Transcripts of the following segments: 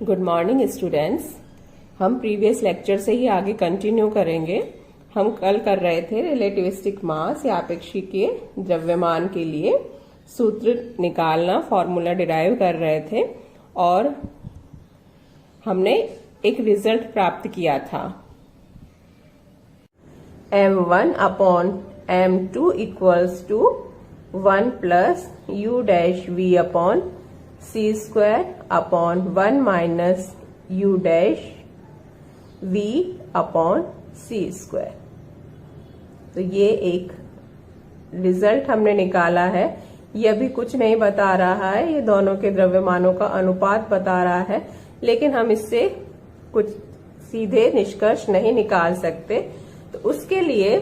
Good morning students. हम previous lecture से ही आगे कंटिन्यू करेंगे। हम कल कर रहे थे रिलेटिविस्टिक मास या आपेक्षिकीय द्रव्यमान के लिए सूत्र निकालना, फॉर्मूला डिराइव कर रहे थे और हमने एक रिजल्ट प्राप्त किया था। m1 upon m2 equals to 1 plus u dash v upon c square upon 1 minus u dash v upon c square. तो ये एक रिजल्ट हमने निकाला है। ये अभी कुछ नहीं बता रहा है, ये दोनों के द्रव्यमानों का अनुपात बता रहा है, लेकिन हम इससे कुछ सीधे निष्कर्ष नहीं निकाल सकते। तो उसके लिए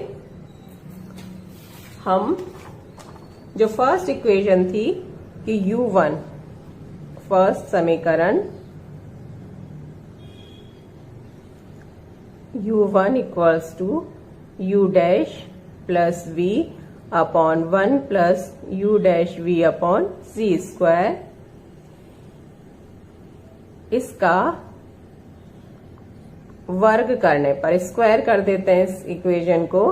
हम जो फर्स्ट इक्वेशन थी कि u1, फर्स्ट समीकरण u1 equals to u dash plus v upon 1 plus u dash v upon c square, इसका वर्ग करने पर स्क्वायर कर देते हैं इस इक्वेशन को,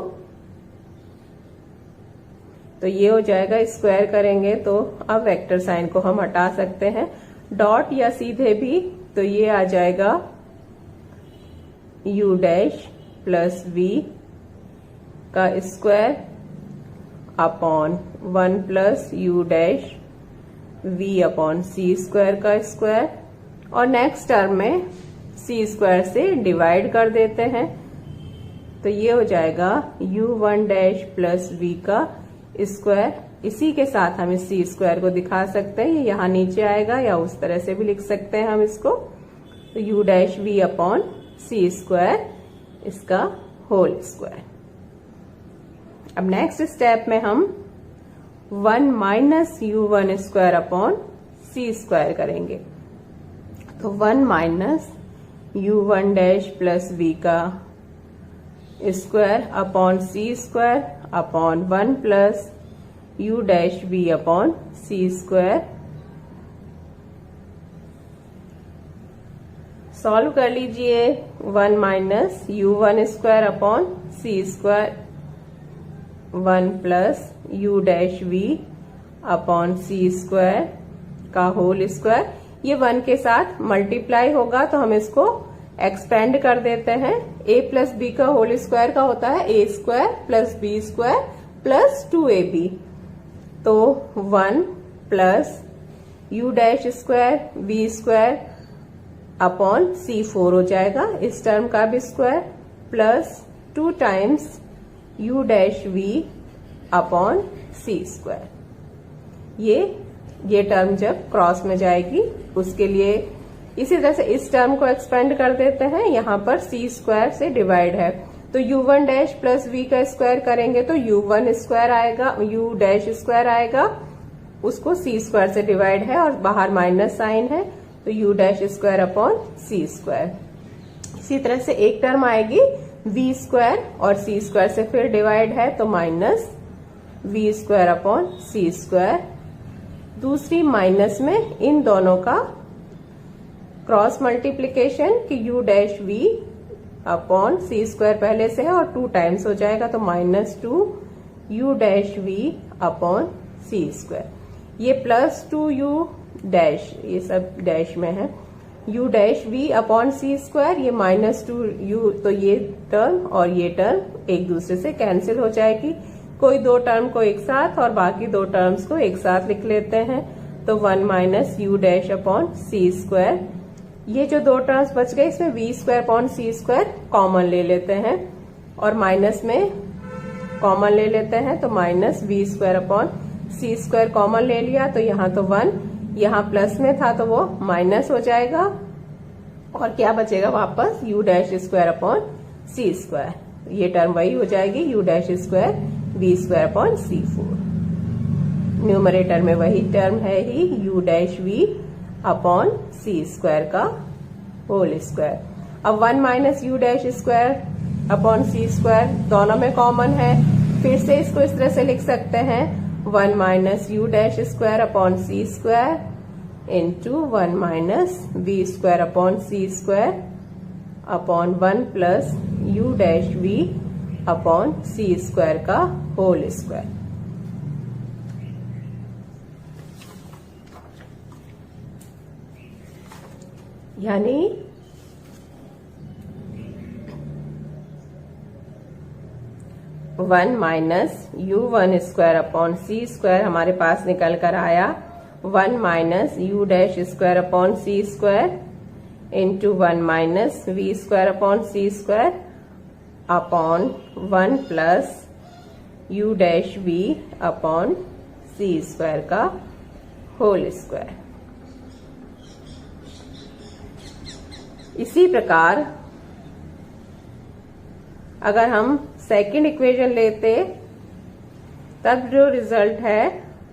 तो ये हो जाएगा। स्क्वायर करेंगे तो अब वेक्टर साइन को हम हटा सकते हैं, डॉट या सीधे भी, तो ये आ जाएगा u डैश प्लस v का square upon 1 plus u dash v upon c square का स्क्वायर, और नेक्स्ट टर्म में c स्क्वायर से डिवाइड कर देते हैं, तो ये हो जाएगा u1 डैश प्लस v का स्क्वायर। इसी के साथ हम इस c स्क्वायर को दिखा सकते हैं, ये यहाँ नीचे आएगा या उस तरह से भी लिख सकते हैं हम इसको, तो u dash v upon c square, इसका होल स्क्वायर। अब नेक्स्ट स्टेप में हम 1 minus u1 square upon c square करेंगे, तो 1 minus u1 dash plus v का square upon c square upon 1 plus u dash v upon c square. Solve कर लीजिए। 1 minus u1 square upon c square, 1 plus u dash v upon c square का whole square. ये 1 के साथ multiply होगा तो हम इसको एक्सपेंड कर देते हैं। a प्लस बी का होल स्क्वायर का होता है a square plus b square plus 2ab, तो 1 plus u dash square v square upon c4 हो जाएगा, इस टर्म का भी square, plus 2 times u dash v upon c square. ये टर्म जब क्रॉस में जाएगी उसके लिए इसी तरह से इस टर्म को एक्सपेंड कर देते हैं। यहाँ पर c स्क्वायर से डिवाइड है, तो u1 डैश प्लस v का स्क्वायर करेंगे तो u1 स्क्वायर आएगा, u डैश स्क्वायर आएगा, उसको c स्क्वायर से डिवाइड है और बाहर माइनस साइन है, तो u dash square upon c square. इसी तरह से एक टर्म आएगी v स्क्वायर और c स्क्वायर से फिर डिवाइड है, तो minus v square upon c square. दूसरी माइनस में इन दोनों का क्रॉस मल्टीप्लीकेशन कि u dash v upon c square पहले से है और 2 टाइम्स हो जाएगा, तो minus 2 u dash v upon c square. ये प्लस 2u डैश, ये सब डैश में है, u dash v upon c square, ये माइनस 2u, तो ये टर्म और ये टर्म एक दूसरे से कैंसिल हो जाएगी। कोई 2 टर्म को एक साथ और बाकी 2 टर्म्स को एक साथ लिख लेते हैं, तो 1 minus u dash upon c square. ये जो 2 टर्म्स बच गए इसमें v square upon c square common ले लेते हैं और माइनस में कॉमन ले लेते हैं, तो minus v square upon c square common ले लिया, तो यहाँ तो 1, यहाँ प्लस में था तो वो माइनस हो जाएगा और क्या बचेगा वापस u dash square upon c square. ये टर्म वही हो जाएगी u dash square v square upon c4। Numerator में वही टर्म है ही u dash v upon c square का होल स्क्वायर। अब 1 minus u dash square upon c square दोनों में कॉमन है, फिर से इसको इस तरह से लिख सकते हैं 1 minus u dash square upon c square into 1 minus v square upon c square upon 1 plus u dash v upon c square का होल स्क्वायर। यानी one minus u one square upon c square हमारे पास निकल कर आया 1 minus u dash square upon c square into 1 minus v square upon c square upon 1 plus u dash v upon c square का whole square. इसी प्रकार अगर हम सेकंड इक्वेशन लेते तब जो रिजल्ट है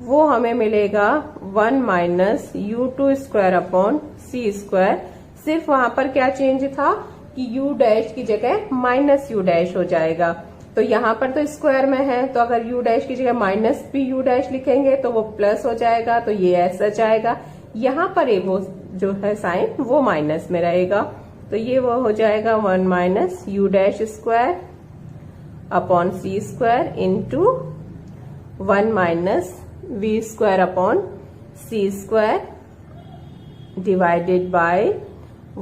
वो हमें मिलेगा 1 minus u two square upon c square. सिर्फ वहां पर क्या चेंज था कि यू डैश की जगह माइनस यू डैश हो जाएगा। तो यहाँ पर तो स्क्वायर में है, तो अगर यू डैश की जगह माइनस भी यू डैश लिखेंगे तो वो प्लस हो जाएगा, तो ये ऐसा जाएगा। यहाँ पर वो जो है साइन वो माइनस में रहेगा, तो ये वो हो जाएगा 1 minus u dash square upon c square into 1 minus v square upon c square divided by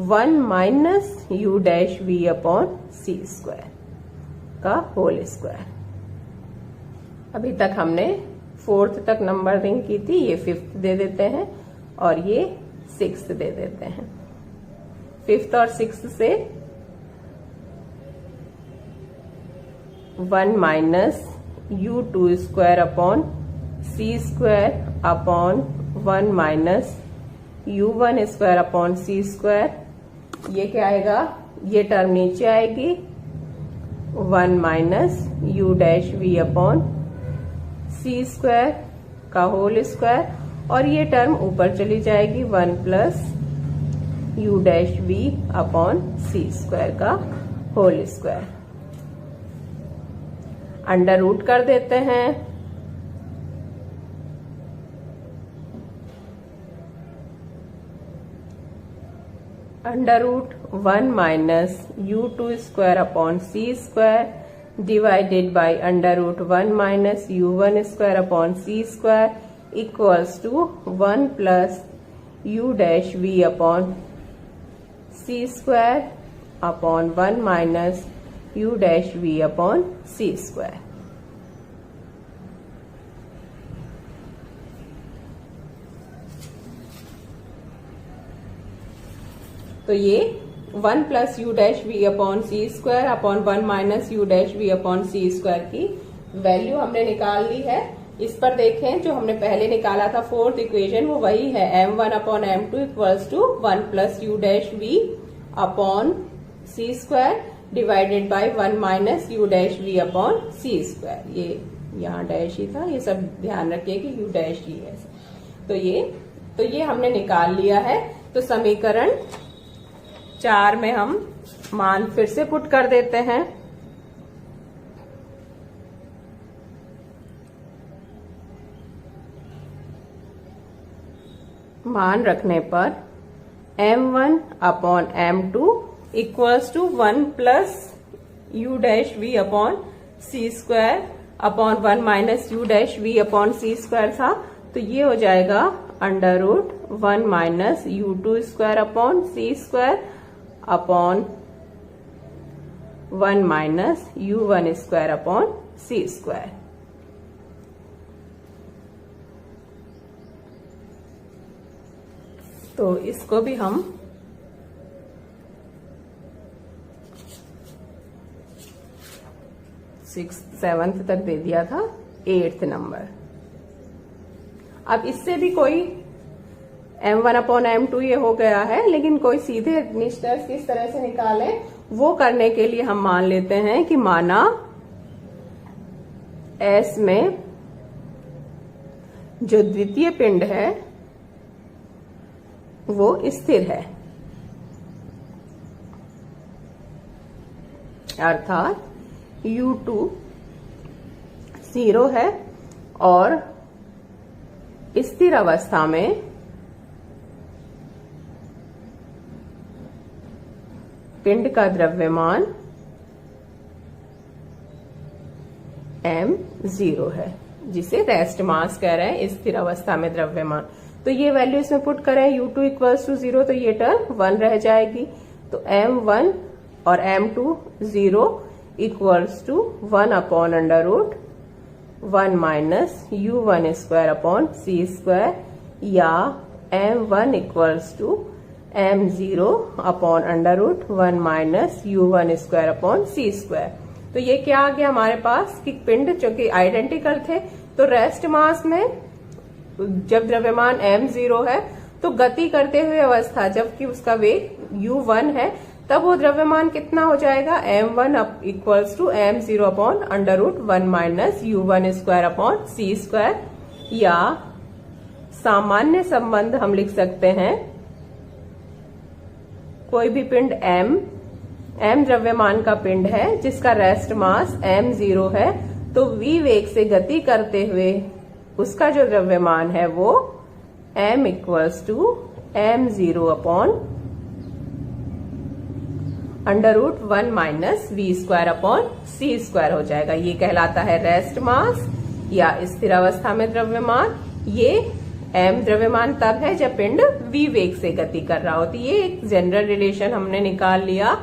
1 minus u dash v upon c square का होल स्क्वायर। अभी तक हमने 4th तक नंबरिंग की थी, ये 5th दे देते हैं और ये 6th दे देते हैं। 5th और 6th से 1 minus u two square upon c square upon 1 minus u one square upon c square. ये क्या आएगा, ये टर्म नीचे आएगी 1 minus u dash v upon c square का होल स्क्वायर, और ये टर्म ऊपर चली जाएगी 1 plus u dash v upon c square का होल स्क्वायर। अंडर रूट कर देते हैं, under root 1 minus u two square upon c square divided by under root 1 minus u one square upon c square equals to 1 plus u dash v upon c square upon 1 minus u dash v upon c square. तो ये 1 plus u dash v upon c square upon 1 minus u dash v upon c square की value हमने निकाल ली है। इस पर देखें, जो हमने पहले निकाला था 4th इक्वेशन वो वही है, m1 upon m2 equals to 1 plus u dash v upon c square divided by 1 minus u dash v upon c square. ये यहाँ डैश ही था, ये सब ध्यान रखिए कि यू डैश ही है। तो ये हमने निकाल लिया है। तो समीकरण 4 में हम मान फिर से पुट कर देते हैं। मान रखने पर m1 upon m2 equals to 1 plus u dash v upon c square upon 1 minus u dash v upon c square था, तो ये हो जाएगा under root 1 minus u two square upon c square upon 1 minus u one square upon c square. तो इसको भी हम sixth 7th तक दे दिया था, 8th नंबर। अब इससे भी कोई m1 अपॉन m2 ये हो गया है, लेकिन कोई सीधे निष्कर्ष किस तरह से निकाले वो करने के लिए हम मान लेते हैं कि माना S में जो द्वितीय पिंड है वो स्थिर है, अर्थात U2 0 है और स्थिर अवस्था में पिंड का द्रव्यमान m0 है, जिसे रेस्ट मास कह रहे हैं, स्थिर अवस्था में द्रव्यमान। तो ये वैल्यू इसमें पुट करें u2 इक्वल्स टू 0, तो ये टर्म 1 रह जाएगी। तो m1 और m2 0 equals to 1 upon under root 1 minus u1 square upon c square, या m1 equals to m0 upon under root 1 minus u1 square upon c square. तो ये क्या आ गया हमारे पास कि पिंड चूंकि आइडेंटिकल थे, तो रेस्ट मास में जब द्रव्यमान m0 है तो गति करते हुए अवस्था जबकि उसका वेग u1 है, तब वो द्रव्यमान कितना हो जाएगा, m1 equals to m0 upon under root 1 minus u1 square upon c square, या सामान्य संबंध हम लिख सकते हैं, कोई भी पिंड m द्रव्यमान का पिंड है जिसका रेस्ट मास m0 है, तो v वेग से गति करते हुए उसका जो द्रव्यमान है वो m equals to m0 upon under root 1 minus v square upon c square हो जाएगा। ये कहलाता है रेस्ट मास या स्थिर अवस्था में द्रव्यमान। ये m द्रव्यमान तब है जब पिंड v वेग से गति कर रहा हो। तो ये एक जनरल रिलेशन हमने निकाल लिया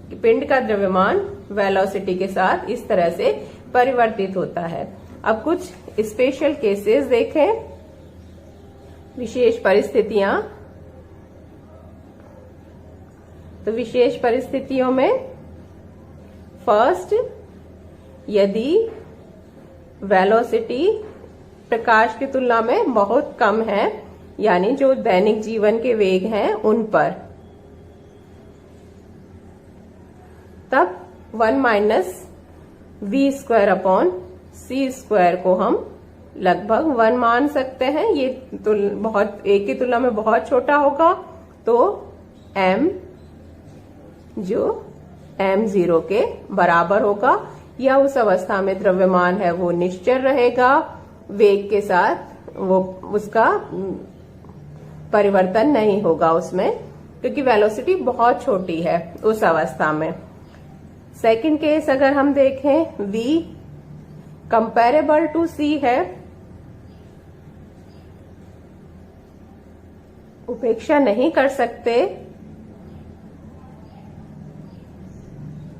कि पिंड का द्रव्यमान वेलोसिटी के साथ इस तरह से परिवर्तित होता है। अब कुछ स्पेशल केसेस देखें, विशेष परिस्थितियां। तो विशेष परिस्थितियों में फर्स्ट, यदि वेलोसिटी प्रकाश की तुलना में बहुत कम है, यानी जो दैनिक जीवन के वेग हैं उन पर, तब 1 minus v square upon c square को हम लगभग 1 मान सकते हैं। ये बहुत एक की तुलना में बहुत छोटा होगा, तो m जो m0 के बराबर होगा, या उस अवस्था में द्रव्यमान है वो निश्चल रहेगा, वेग के साथ वो उसका परिवर्तन नहीं होगा उसमें, क्योंकि वेलोसिटी बहुत छोटी है उस अवस्था में। सेकंड केस अगर हम देखें, v कंपेरेबल टू c है, उपेक्षा नहीं कर सकते,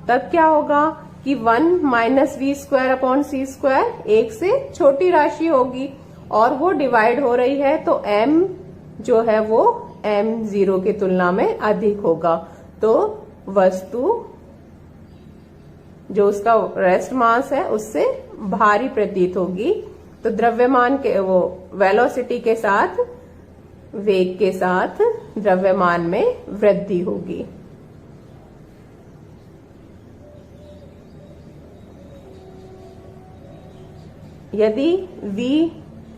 तब क्या होगा कि 1 minus v square upon c square एक से छोटी राशि होगी और वो डिवाइड हो रही है, तो m जो है वो m0 की तुलना में अधिक होगा। तो वस्तु जो उसका रेस्ट मास है उससे भारी प्रतीत होगी। तो द्रव्यमान के वो वेलोसिटी के साथ वेग के साथ द्रव्यमान में वृद्धि होगी। यदि v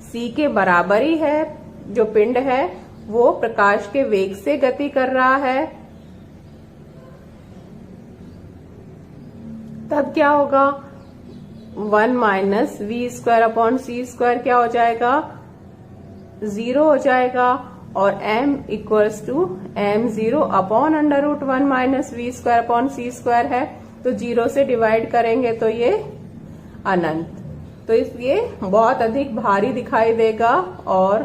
c के बराबर ही है, जो पिंड है वो प्रकाश के वेग से गति कर रहा है, तब क्या होगा, 1 minus v square upon c square क्या हो जाएगा, 0 हो जाएगा, और m equals to m0 upon under root 1 minus v square upon c square है, तो 0 से डिवाइड करेंगे तो ये अनंत, तो इसलिए बहुत अधिक भारी दिखाई देगा। और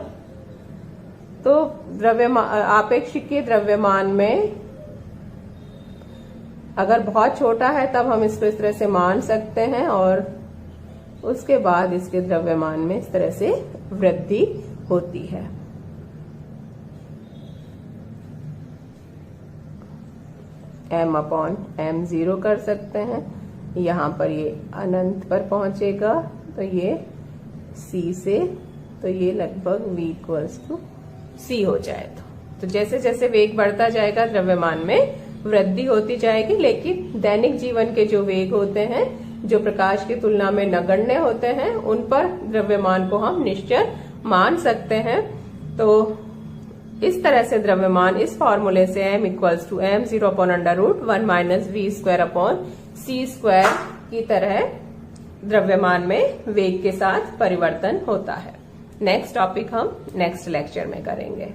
तो द्रव्यमान आपेक्षिकीय द्रव्यमान में अगर बहुत छोटा है तब हम इसको इस तरह से मान सकते हैं, और उसके बाद इसके द्रव्यमान में इस तरह से वृद्धि होती है। m अपॉन m0 कर सकते हैं, यहाँ पर ये अनंत पर पहुंचेगा, तो ये c से, तो ये लगभग v इक्वल्स टू c हो जाए। तो जैसे जैसे वेग बढ़ता जाएगा द्रव्यमान में वृद्धि होती जाएगी, लेकिन दैनिक जीवन के जो वेग होते हैं जो प्रकाश की तुलना में नगण्य होते हैं उन पर द्रव्यमान को हम निश्चल मान सकते हैं। तो इस तरह से द्रव्यमान इस फॉर्मूले से m equals to m0 upon under root 1 minus v square upon c square की तरह द्रव्यमान में वेग के साथ परिवर्तन होता है। नेक्स्ट टॉपिक हम नेक्स्ट लेक्चर में करेंगे।